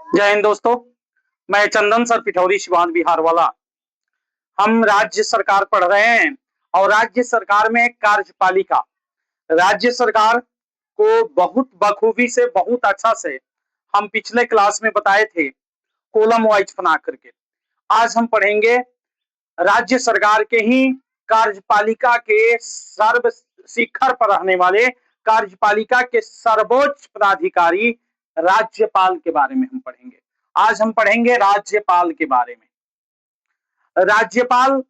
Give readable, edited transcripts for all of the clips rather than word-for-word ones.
जय हिंद दोस्तों। मैं चंदन सर पिठौरी सिवान बिहार वाला। हम राज्य सरकार पढ़ रहे हैं और राज्य सरकार में कार्यपालिका राज्य सरकार को बहुत बखूबी से बहुत अच्छा से हम पिछले क्लास में बताए थे कॉलम वाइज बना करके। आज हम पढ़ेंगे राज्य सरकार के ही कार्यपालिका के सर्व शिखर पर रहने वाले कार्यपालिका के सर्वोच्च पदाधिकारी राज्यपाल के बारे में हम पढ़ेंगे। आज हम पढ़ेंगे राज्यपाल के बारे में। राज्यपाल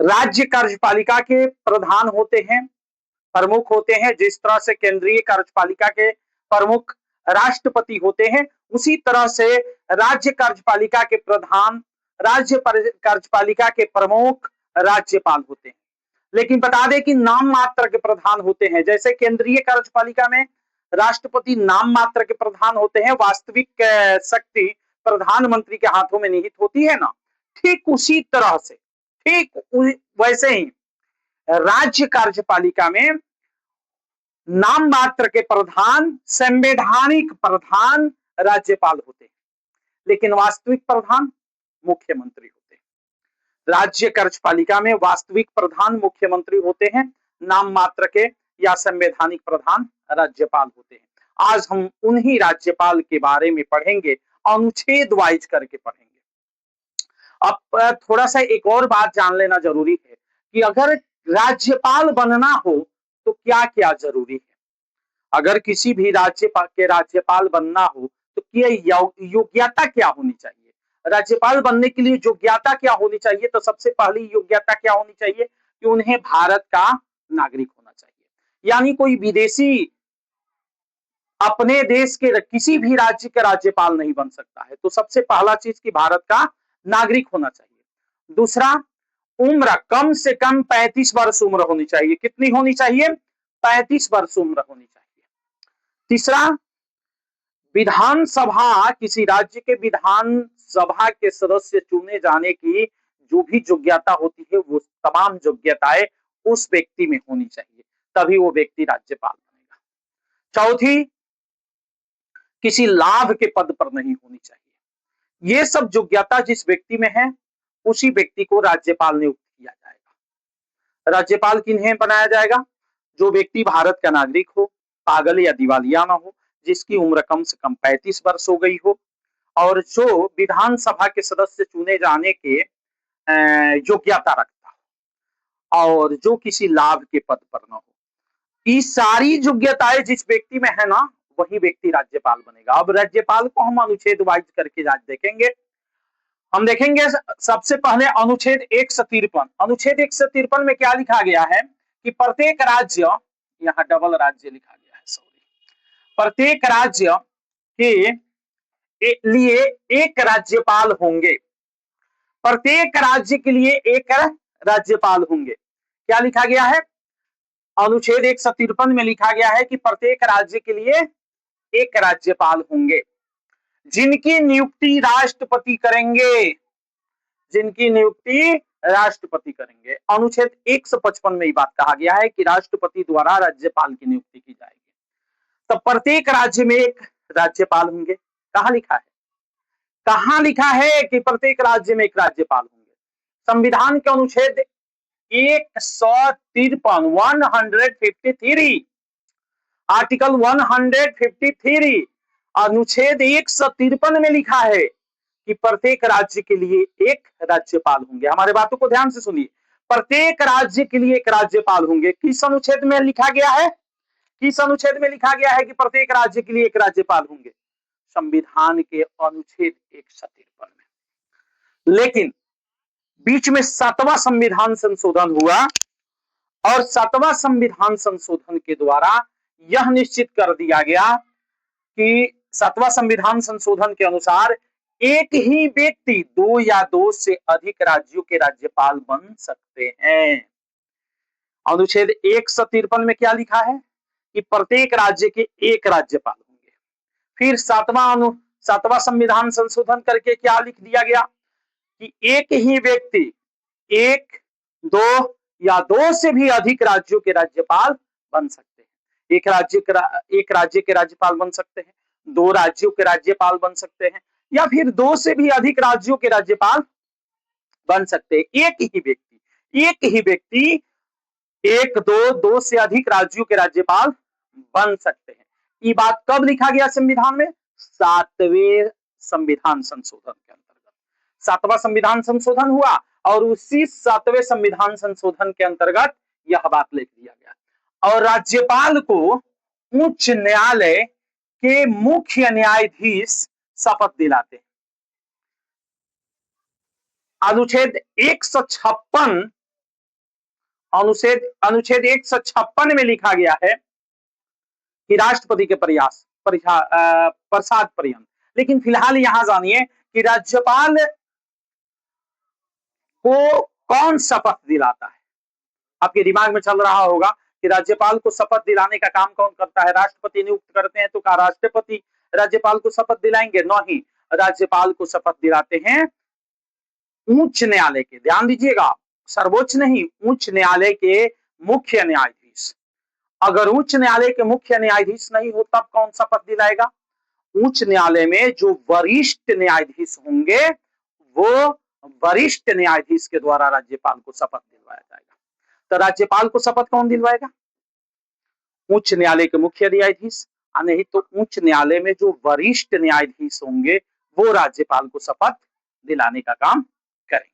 राज्य कार्यपालिका के प्रधान होते हैं, प्रमुख होते हैं। जिस तरह से केंद्रीय कार्यपालिका के प्रमुख राष्ट्रपति होते हैं, उसी तरह से राज्य कार्यपालिका के प्रधान, राज्य कार्यपालिका के प्रमुख राज्यपाल होते हैं। लेकिन बता दें कि नाम मात्र के प्रधान होते हैं। जैसे केंद्रीय कार्यपालिका में राष्ट्रपति नाम मात्र के प्रधान होते हैं, वास्तविक शक्ति प्रधानमंत्री के हाथों में निहित होती है ना, ठीक उसी तरह से, ठीक वैसे ही राज्य कार्यपालिका में नाम मात्र के प्रधान, संवैधानिक प्रधान राज्यपाल होते हैं, लेकिन वास्तविक प्रधान मुख्यमंत्री होते हैं। राज्य कार्यपालिका में वास्तविक प्रधान मुख्यमंत्री होते हैं, नाम मात्र के या संवैधानिक प्रधान राज्यपाल होते हैं। आज हम उन्हीं राज्यपाल के बारे में पढ़ेंगे, अनुच्छेद वाइज करके पढ़ेंगे। अब थोड़ा सा एक और बात जान लेना जरूरी है कि अगर राज्यपाल बनना हो तो क्या क्या जरूरी है। अगर किसी भी राज्य के राज्यपाल बनना हो तो क्या योग्यता क्या होनी चाहिए। राज्यपाल बनने के लिए योग्यता क्या होनी चाहिए, तो सबसे पहली योग्यता क्या होनी चाहिए कि उन्हें भारत का नागरिक होना चाहिए। यानी कोई विदेशी अपने देश के किसी भी राज्य का राज्यपाल नहीं बन सकता है। तो सबसे पहला चीज कि भारत का नागरिक होना चाहिए। दूसरा, उम्र कम से कम 35 वर्ष उम्र होनी चाहिए। कितनी होनी चाहिए? 35 वर्ष उम्र होनी चाहिए। तीसरा, विधानसभा, किसी राज्य के विधानसभा के सदस्य चुने जाने की जो भी योग्यता होती है, वो तमाम योग्यताएं उस व्यक्ति में होनी चाहिए, तभी वो व्यक्ति राज्यपाल बनेगा। चौथी, किसी लाभ के पद पर नहीं होनी चाहिए। ये सब योग्यता जिस व्यक्ति में है, उसी व्यक्ति को राज्यपाल नियुक्त किया जाएगा। राज्यपाल किन्हें बनाया जाएगा? जो व्यक्ति भारत का नागरिक हो, पागल या दिवालिया ना हो, जिसकी उम्र कम से कम 35 वर्ष हो गई हो, और जो विधानसभा के सदस्य चुने जाने के योग्यता रखता हो, और जो किसी लाभ के पद पर न हो। ये सारी योग्यताएं जिस व्यक्ति में है ना, वही व्यक्ति राज्यपाल बनेगा। अब राज्यपाल को हम अनुच्छेद वाइज करके आज देखेंगे। हम देखेंगे सबसे पहले अनुच्छेद 153। अनुच्छेद 153 में क्या लिखा गया है कि प्रत्येक राज्य, यहाँ डबल राज्य लिखा गया है, सॉरी, प्रत्येक राज्य के लिए एक राज्यपाल होंगे। प्रत्येक राज्य के लिए एक राज्यपाल होंगे। क्या लिखा गया है? अनुच्छेद 153 में लिखा गया है कि प्रत्येक राज्य के लिए एक राज्यपाल होंगे, जिनकी नियुक्ति राष्ट्रपति करेंगे। जिनकी नियुक्ति राष्ट्रपति करेंगे। अनुच्छेद 155 में ये बात कहा गया है कि राष्ट्रपति द्वारा राज्यपाल की नियुक्ति की जाएगी। तो प्रत्येक राज्य में एक राज्यपाल होंगे। कहां लिखा है? कहां लिखा है कि प्रत्येक राज्य में एक राज्यपाल होंगे? संविधान के अनुच्छेद 153 आर्टिकल 153 अनुच्छेद 153 में लिखा है कि प्रत्येक राज्य के लिए एक राज्यपाल होंगे। हमारे बातों को ध्यान से सुनिए। प्रत्येक राज्य के लिए एक राज्यपाल होंगे। किस अनुच्छेद में लिखा गया है? किस अनुच्छेद में लिखा गया है कि प्रत्येक राज्य के लिए एक राज्यपाल होंगे? संविधान के अनुच्छेद 153 में। लेकिन बीच में 7वां संविधान संशोधन हुआ, और 7वां संविधान संशोधन के द्वारा यह निश्चित कर दिया गया कि 7वां संविधान संशोधन के अनुसार एक ही व्यक्ति 2 या 2 से अधिक राज्यों के राज्यपाल बन सकते हैं। अनुच्छेद 153 में क्या लिखा है कि प्रत्येक राज्य के एक राज्यपाल होंगे। फिर 7वां संविधान संशोधन करके क्या लिख दिया गया कि एक ही व्यक्ति 1, 2 या 2 से भी अधिक राज्यों के राज्यपाल बन सकते हैं। एक राज्य के राज्यपाल बन सकते हैं, 2 राज्यों के राज्यपाल बन सकते हैं या फिर 2 से भी अधिक राज्यों के राज्यपाल बन सकते हैं। एक ही व्यक्ति 1, 2, 2 से अधिक राज्यों के राज्यपाल बन सकते हैं। ये बात कब लिखा गया संविधान में? 7वें संविधान संशोधन के अंतर्गत। 7वां संविधान संशोधन हुआ और उसी 7वें संविधान संशोधन के अंतर्गत यह बात लिख दिया गया। और राज्यपाल को उच्च न्यायालय के मुख्य न्यायाधीश शपथ दिलाते हैं। अनुच्छेद 156 अनुच्छेद 156 में लिखा गया है कि राष्ट्रपति के प्रसाद पर्यंत। लेकिन फिलहाल यहां जानिए कि राज्यपाल को कौन शपथ दिलाता है। आपके दिमाग में चल रहा होगा कि राज्यपाल को शपथ दिलाने का काम कौन करता है? राष्ट्रपति नियुक्त करते हैं तो क्या राष्ट्रपति राज्यपाल को शपथ दिलाएंगे? नहीं, राज्यपाल को शपथ दिलाते हैं उच्च न्यायालय के, ध्यान दीजिएगा, सर्वोच्च नहीं, उच्च न्यायालय के मुख्य न्यायाधीश। अगर उच्च न्यायालय के मुख्य न्यायाधीश नहीं हो तब कौन शपथ दिलाएगा? उच्च न्यायालय में जो वरिष्ठ न्यायाधीश होंगे वो वरिष्ठ न्यायाधीश के द्वारा राज्यपाल को शपथ दिलवाया जाएगा। तो राज्यपाल को शपथ कौन दिलवाएगा? उच्च न्यायालय के मुख्य न्यायाधीश, नहीं तो उच्च न्यायालय में जो वरिष्ठ न्यायाधीश होंगे वो राज्यपाल को शपथ दिलाने का काम करेंगे।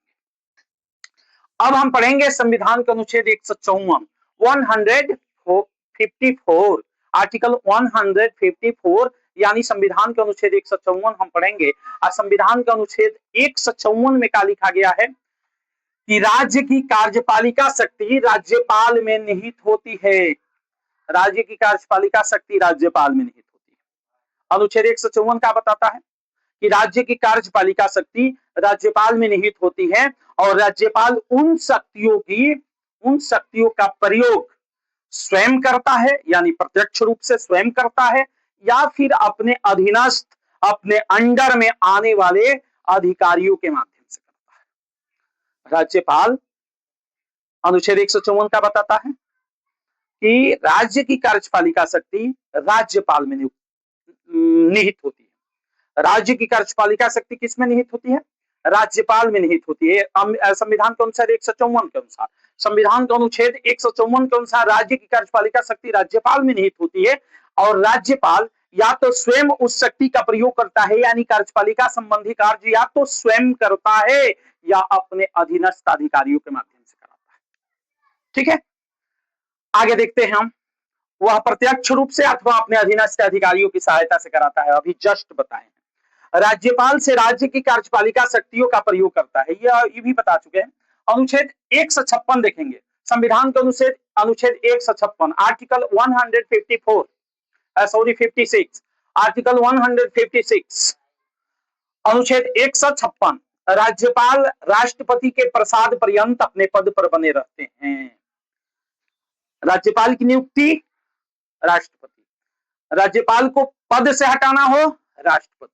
अब हम पढ़ेंगे संविधान के अनुच्छेद 154 आर्टिकल 154 यानी संविधान के अनुच्छेद 154 हम पढ़ेंगे। और संविधान के अनुच्छेद 154 में क्या लिखा गया है कि राज्य की कार्यपालिका शक्ति राज्यपाल में निहित होती है। राज्य की कार्यपालिका शक्ति राज्यपाल में निहित होती है। अनुच्छेद 154 क्या बताता है कि राज्य की कार्यपालिका शक्ति राज्यपाल में निहित होती है और राज्यपाल उन शक्तियों का प्रयोग स्वयं करता है, यानी प्रत्यक्ष रूप से स्वयं करता है, या फिर अपने अधीनस्थ, अपने अंडर में आने वाले अधिकारियों के माध्यम से करता है। राज्यपाल अनुच्छेद 154 का बताता है कि राज्य की कार्यपालिका शक्ति राज्यपाल में निहित होती है। राज्य की कार्यपालिका शक्ति किसमें निहित होती है? राज्यपाल में निहित होती है। संविधान के अनुसार 154 के अनुसार, संविधान के अनुच्छेद 154 के अनुसार राज्य की कार्यपालिका शक्ति राज्यपाल में निहित होती है और राज्यपाल या तो स्वयं उस शक्ति का प्रयोग करता है, यानी कार्यपालिका संबंधी कार्य या तो स्वयं करता है या अपने अधीनस्थ अधिकारियों के माध्यम से कराता है। ठीक है, आगे देखते हैं हम। वह प्रत्यक्ष रूप से अथवा अपने अधीनस्थ अधिकारियों की सहायता से कराता है। अभी जस्ट बताए राज्यपाल से राज्य की कार्यपालिका शक्तियों का प्रयोग करता है, ये भी बता चुके हैं। अनुच्छेद 156 देखेंगे, संविधान के अनुच्छेद 156 आर्टिकल 56 आर्टिकल 156 अनुच्छेद 156 राज्यपाल राष्ट्रपति के प्रसाद पर्यंत अपने पद पर बने रहते हैं। राज्यपाल की नियुक्ति राष्ट्रपति, राज्यपाल को पद से हटाना हो राष्ट्रपति,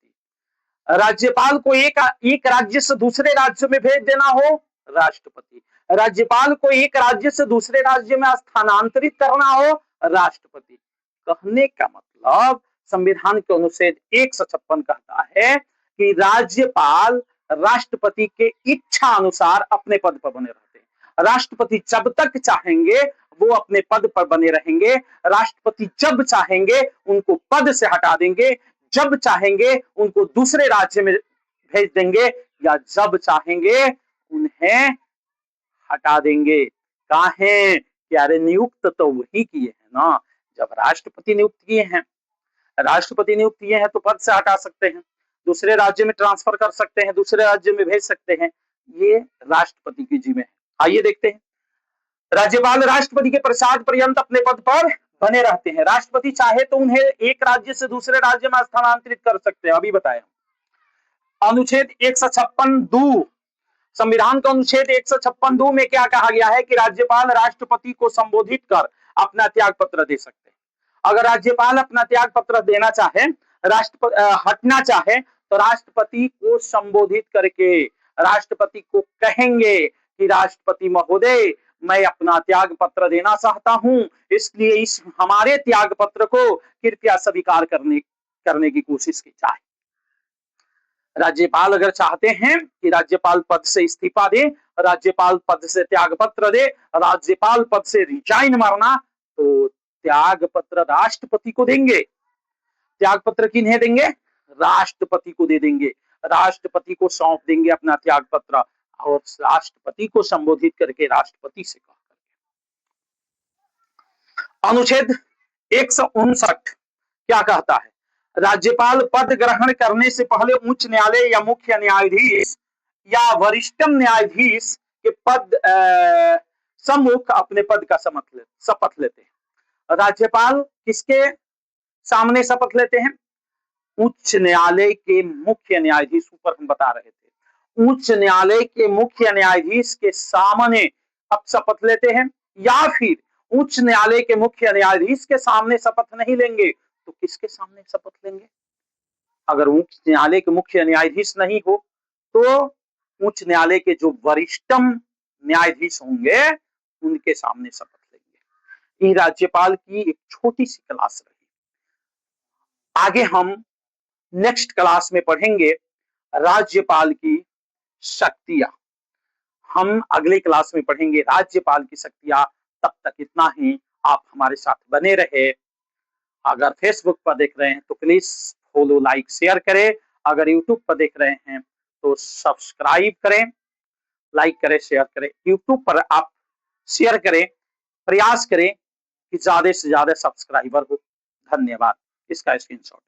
राज्यपाल को एक राज्य से दूसरे राज्य में भेज देना हो राष्ट्रपति, राज्यपाल को एक राज्य से दूसरे राज्य में स्थानांतरित करना हो राष्ट्रपति। कहने का मतलब संविधान के अनुच्छेद 156 कहता है कि राज्यपाल राष्ट्रपति के इच्छा अनुसार अपने पद पर बने रहते हैं। राष्ट्रपति जब तक चाहेंगे वो अपने पद पर बने रहेंगे। राष्ट्रपति जब चाहेंगे उनको पद से हटा देंगे, जब चाहेंगे उनको दूसरे राज्य में भेज देंगे, या जब चाहेंगे उन्हें हटा देंगे। काहे कि अरे नियुक्त तो वही किए हैं ना, जब राष्ट्रपति नियुक्त किए हैं, राष्ट्रपति नियुक्त किए हैं तो पद से हटा सकते हैं, दूसरे राज्य में ट्रांसफर कर सकते हैं, दूसरे राज्य में भेज सकते हैं, ये राष्ट्रपति की जिम्मे है। आइए देखते हैं, राज्यपाल राष्ट्रपति के प्रसाद पर्यंत अपने पद पर बने रहते हैं। राष्ट्रपति चाहे तो उन्हें एक राज्य से दूसरे राज्य में स्थानांतरित कर सकते हैं, अभी बताया। अनुच्छेद 156(2) संविधान का अनुच्छेद 156(2) में क्या कहा गया है कि राज्यपाल राष्ट्रपति को संबोधित कर अपना त्याग पत्र दे सकते हैं। अगर राज्यपाल अपना त्याग पत्र देना चाहे, हटना चाहे, तो राष्ट्रपति को संबोधित करके राष्ट्रपति को कहेंगे कि राष्ट्रपति महोदय मैं अपना त्याग पत्र देना चाहता हूं, इसलिए इस हमारे त्याग पत्र को कृपया स्वीकार करने की कोशिश की जाए। राज्यपाल अगर चाहते हैं कि राज्यपाल पद से इस्तीफा दे, राज्यपाल पद से त्याग पत्र दे, राज्यपाल पद से रिजाइन मारना, तो त्याग पत्र राष्ट्रपति को देंगे। त्याग पत्र किन्हें देंगे? राष्ट्रपति को दे देंगे। राष्ट्रपति को सौंप देंगे अपना त्याग पत्र और राष्ट्रपति को संबोधित करके राष्ट्रपति से कहा। अनुच्छेद 159 क्या कहता है? राज्यपाल पद ग्रहण करने से पहले उच्च न्यायालय या मुख्य न्यायाधीश या वरिष्ठतम न्यायाधीश के पद सम्मुख अपने पद का शपथ लेते हैं। राज्यपाल किसके सामने शपथ लेते हैं? उच्च न्यायालय के मुख्य न्यायाधीश, ऊपर हम बता रहे थे, उच्च न्यायालय के मुख्य न्यायाधीश के सामने अब शपथ लेते हैं, या फिर उच्च न्यायालय के मुख्य न्यायाधीश के सामने शपथ नहीं लेंगे तो किसके सामने शपथ लेंगे? अगर उच्च न्यायालय के मुख्य न्यायाधीश नहीं हो तो उच्च न्यायालय के जो वरिष्ठतम न्यायाधीश होंगे उनके सामने शपथ लेंगे। ये राज्यपाल की एक छोटी सी क्लास रही। आगे हम नेक्स्ट क्लास में पढ़ेंगे राज्यपाल की शक्तियां। हम अगले क्लास में पढ़ेंगे राज्यपाल की शक्तियां। तब तक इतना ही, आप हमारे साथ बने रहे। अगर फेसबुक पर देख रहे हैं तो प्लीज फॉलो, लाइक, शेयर करें। अगर यूट्यूब पर देख रहे हैं तो सब्सक्राइब करें, लाइक करें, शेयर करें। यूट्यूब पर आप शेयर करें, प्रयास करें कि ज्यादा से ज्यादा सब्सक्राइबर हो। धन्यवाद। इसका स्क्रीनशॉट